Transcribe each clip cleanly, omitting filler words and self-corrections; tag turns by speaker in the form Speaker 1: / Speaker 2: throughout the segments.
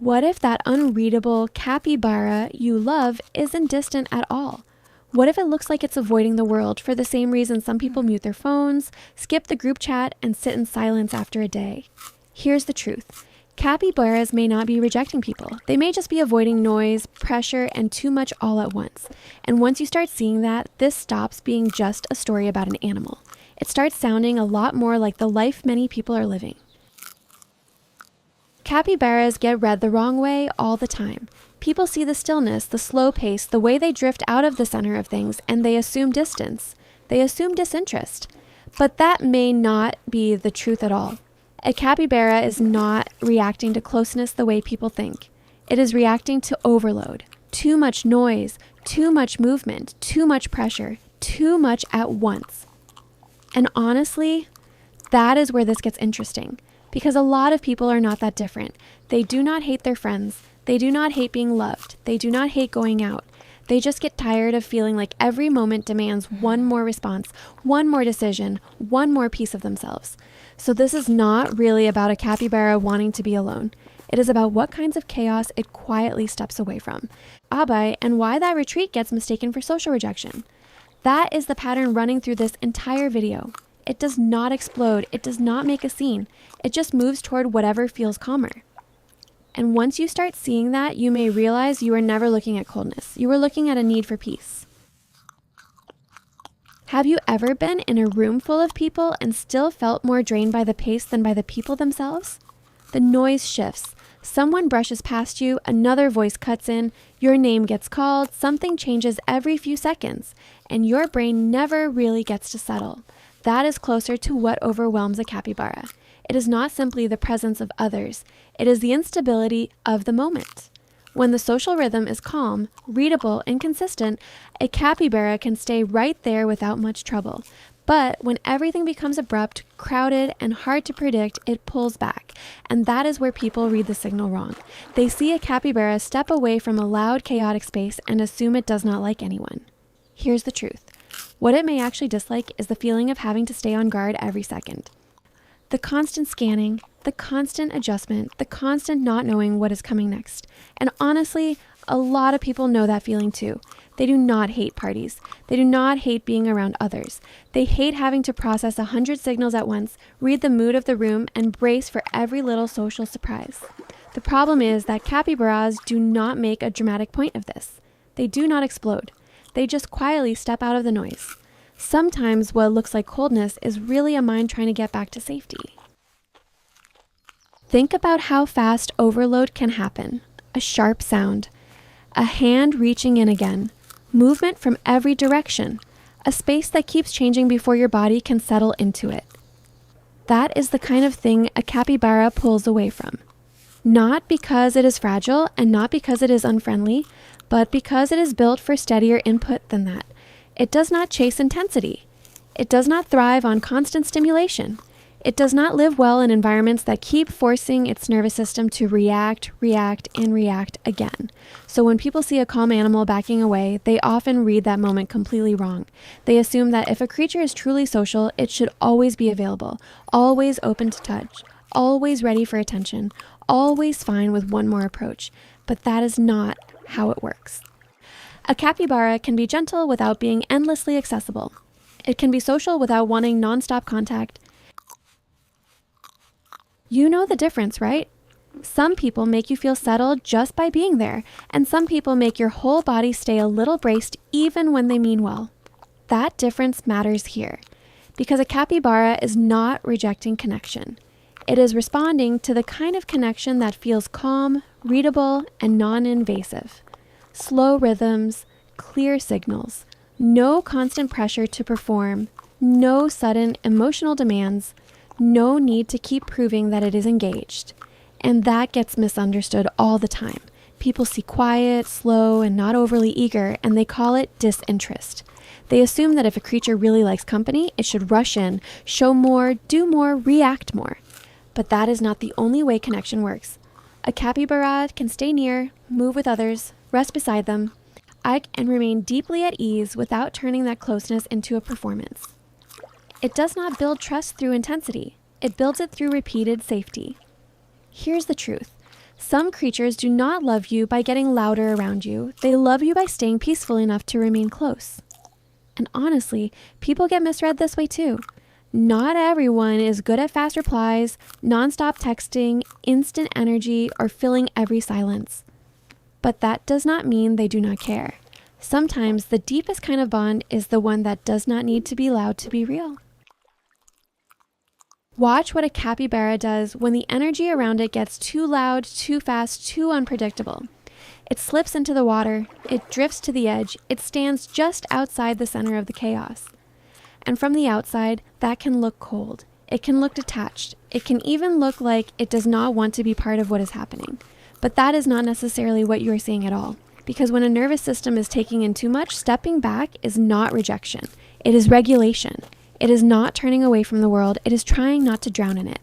Speaker 1: What if that unreadable capybara you love isn't distant at all? What if it looks like it's avoiding the world for the same reason some people mute their phones, skip the group chat, and sit in silence after a day? Here's the truth. Capybaras may not be rejecting people. They may just be avoiding noise, pressure, and too much all at once. And once you start seeing that, this stops being just a story about an animal. It starts sounding a lot more like the life many people are living. Capybaras get read the wrong way all the time. People see the stillness, the slow pace, the way they drift out of the center of things, and they assume distance. They assume disinterest. But that may not be the truth at all. A capybara is not reacting to closeness the way people think. It is reacting to overload. Too much noise, too much movement, too much pressure, too much at once. And honestly, that is where this gets interesting. Because a lot of people are not that different. They do not hate their friends. They do not hate being loved. They do not hate going out. They just get tired of feeling like every moment demands one more response, one more decision, one more piece of themselves. So this is not really about a capybara wanting to be alone. It is about what kinds of chaos it quietly steps away from. Abai, and why that retreat gets mistaken for social rejection. That is the pattern running through this entire video. It does not explode. It does not make a scene. It just moves toward whatever feels calmer. And once you start seeing that, you may realize you are never looking at coldness. You are looking at a need for peace. Have you ever been in a room full of people and still felt more drained by the pace than by the people themselves? The noise shifts. Someone brushes past you, another voice cuts in, your name gets called, something changes every few seconds, and your brain never really gets to settle. That is closer to what overwhelms a capybara. It is not simply the presence of others. It is the instability of the moment. When the social rhythm is calm, readable, and consistent, a capybara can stay right there without much trouble. But when everything becomes abrupt, crowded, and hard to predict, it pulls back. And that is where people read the signal wrong. They see a capybara step away from a loud, chaotic space and assume it does not like anyone. Here's the truth. What it may actually dislike is the feeling of having to stay on guard every second. The constant scanning, the constant adjustment, the constant not knowing what is coming next. And honestly, a lot of people know that feeling too. They do not hate parties. They do not hate being around others. They hate having to process 100 signals at once, read the mood of the room, and brace for every little social surprise. The problem is that capybaras do not make a dramatic point of this. They do not explode. They just quietly step out of the noise. Sometimes what looks like coldness is really a mind trying to get back to safety. Think about how fast overload can happen. A sharp sound, a hand reaching in again, movement from every direction, a space that keeps changing before your body can settle into it. That is the kind of thing a capybara pulls away from. Not because it is fragile and not because it is unfriendly, but because it is built for steadier input than that. It does not chase intensity. It does not thrive on constant stimulation. It does not live well in environments that keep forcing its nervous system to react, and react again. So when people see a calm animal backing away, they often read that moment completely wrong. They assume that if a creature is truly social, it should always be available, always open to touch, always ready for attention, always fine with one more approach. But that is not how it works. A capybara can be gentle without being endlessly accessible. It can be social without wanting nonstop contact. You know the difference, right? Some people make you feel settled just by being there, and some people make your whole body stay a little braced even when they mean well. That difference matters here, because a capybara is not rejecting connection. It is responding to the kind of connection that feels calm, readable, and non-invasive. Slow rhythms, clear signals, no constant pressure to perform, no sudden emotional demands, no need to keep proving that it is engaged. And that gets misunderstood all the time. People see quiet, slow, and not overly eager, and they call it disinterest. They assume that if a creature really likes company, it should rush in, show more, do more, react more. But that is not the only way connection works. A capybara can stay near, move with others, rest beside them, and remain deeply at ease without turning that closeness into a performance. It does not build trust through intensity. It builds it through repeated safety. Here's the truth. Some creatures do not love you by getting louder around you. They love you by staying peaceful enough to remain close. And honestly, people get misread this way too. Not everyone is good at fast replies, nonstop texting, instant energy, or filling every silence. But that does not mean they do not care. Sometimes the deepest kind of bond is the one that does not need to be loud to be real. Watch what a capybara does when the energy around it gets too loud, too fast, too unpredictable. It slips into the water, it drifts to the edge, it stands just outside the center of the chaos. And from the outside, that can look cold. It can look detached. It can even look like it does not want to be part of what is happening. But that is not necessarily what you are seeing at all. Because when a nervous system is taking in too much, stepping back is not rejection. It is regulation. It is not turning away from the world. It is trying not to drown in it.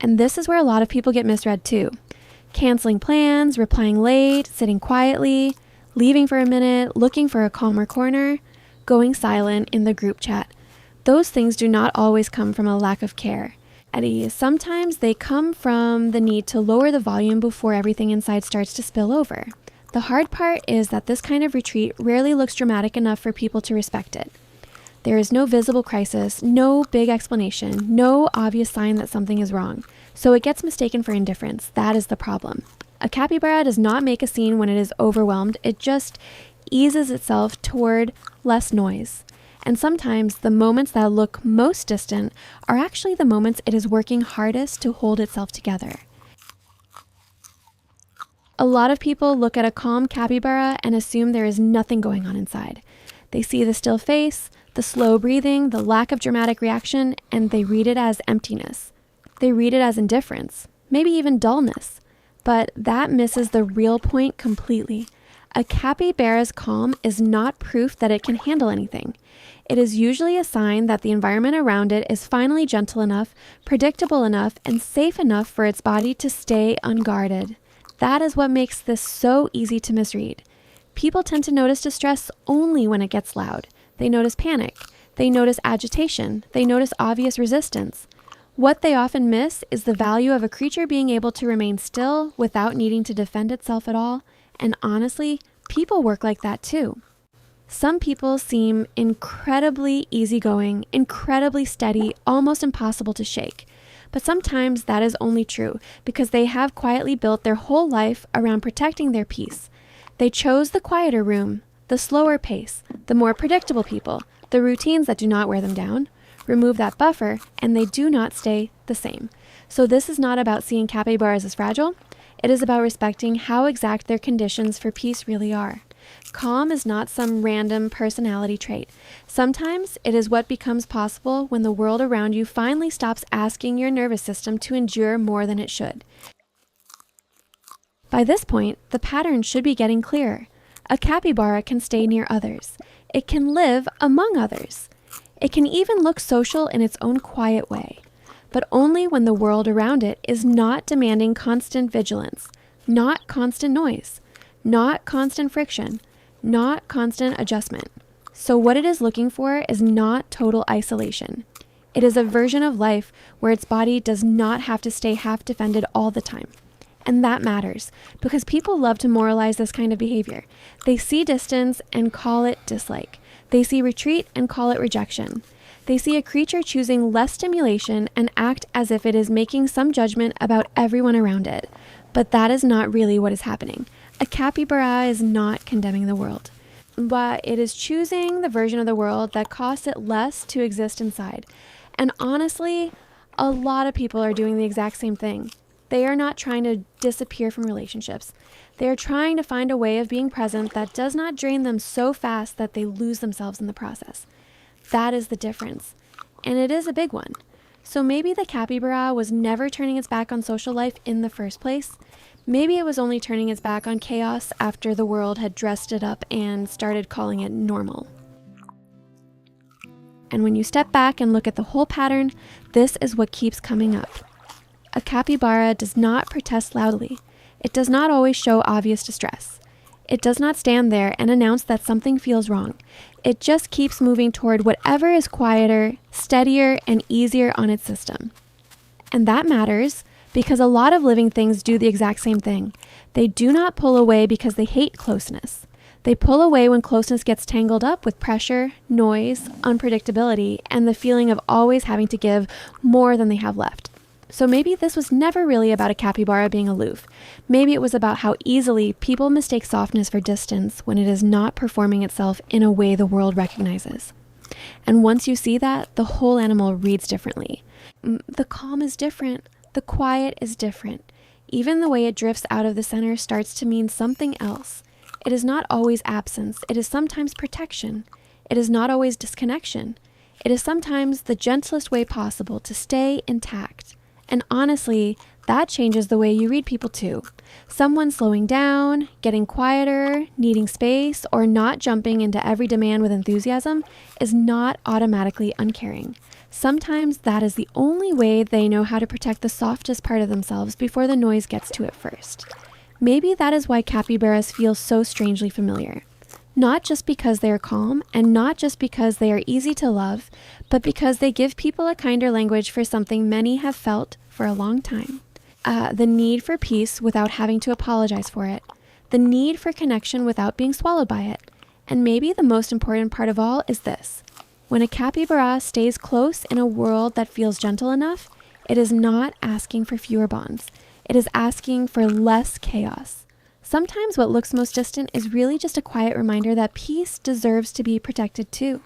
Speaker 1: And this is where a lot of people get misread too. Canceling plans, replying late, sitting quietly, leaving for a minute, looking for a calmer corner, going silent in the group chat. Those things do not always come from a lack of care. At ease, sometimes they come from the need to lower the volume before everything inside starts to spill over. The hard part is that this kind of retreat rarely looks dramatic enough for people to respect it. There is no visible crisis, no big explanation, no obvious sign that something is wrong. So it gets mistaken for indifference. That is the problem. A capybara does not make a scene when it is overwhelmed. It just eases itself toward less noise. And sometimes the moments that look most distant are actually the moments it is working hardest to hold itself together. A lot of people look at a calm capybara and assume there is nothing going on inside. They see the still face, the slow breathing, the lack of dramatic reaction, and they read it as emptiness. They read it as indifference, maybe even dullness. But that misses the real point completely. A capybara's calm is not proof that it can handle anything. It is usually a sign that the environment around it is finally gentle enough, predictable enough, and safe enough for its body to stay unguarded. That is what makes this so easy to misread. People tend to notice distress only when it gets loud. They notice panic. They notice agitation. They notice obvious resistance. What they often miss is the value of a creature being able to remain still without needing to defend itself at all. And honestly, people work like that too. Some people seem incredibly easygoing, incredibly steady, almost impossible to shake. But sometimes that is only true because they have quietly built their whole life around protecting their peace. They chose the quieter room, the slower pace, the more predictable people, the routines that do not wear them down. Remove that buffer, and they do not stay the same. So this is not about seeing capybaras as fragile. It is about respecting how exact their conditions for peace really are. Calm is not some random personality trait. Sometimes it is what becomes possible when the world around you finally stops asking your nervous system to endure more than it should. By this point, the pattern should be getting clearer. A capybara can stay near others. It can live among others. It can even look social in its own quiet way, but only when the world around it is not demanding constant vigilance, not constant noise, not constant friction, not constant adjustment. So what it is looking for is not total isolation. It is a version of life where its body does not have to stay half defended all the time. And that matters because people love to moralize this kind of behavior. They see distance and call it dislike. They see retreat and call it rejection. They see a creature choosing less stimulation and act as if it is making some judgment about everyone around it. But that is not really what is happening. A capybara is not condemning the world, but it is choosing the version of the world that costs it less to exist inside. And honestly, a lot of people are doing the exact same thing. They are not trying to disappear from relationships. They are trying to find a way of being present that does not drain them so fast that they lose themselves in the process. That is the difference. And it is a big one. So maybe the capybara was never turning its back on social life in the first place. Maybe it was only turning its back on chaos after the world had dressed it up and started calling it normal. And when you step back and look at the whole pattern, this is what keeps coming up. A capybara does not protest loudly. It does not always show obvious distress. It does not stand there and announce that something feels wrong. It just keeps moving toward whatever is quieter, steadier, and easier on its system. And that matters because a lot of living things do the exact same thing. They do not pull away because they hate closeness. They pull away when closeness gets tangled up with pressure, noise, unpredictability, and the feeling of always having to give more than they have left. So maybe this was never really about a capybara being aloof. Maybe it was about how easily people mistake softness for distance when it is not performing itself in a way the world recognizes. And once you see that, the whole animal reads differently. The calm is different. The quiet is different. Even the way it drifts out of the center starts to mean something else. It is not always absence. It is sometimes protection. It is not always disconnection. It is sometimes the gentlest way possible to stay intact. And honestly, that changes the way you read people too. Someone slowing down, getting quieter, needing space, or not jumping into every demand with enthusiasm is not automatically uncaring. Sometimes that is the only way they know how to protect the softest part of themselves before the noise gets to it first. Maybe that is why capybaras feel so strangely familiar. Not just because they are calm, and not just because they are easy to love, but because they give people a kinder language for something many have felt for a long time. The need for peace without having to apologize for it. The need for connection without being swallowed by it. And maybe the most important part of all is this. When a capybara stays close in a world that feels gentle enough, it is not asking for fewer bonds. It is asking for less chaos. Sometimes what looks most distant is really just a quiet reminder that peace deserves to be protected too.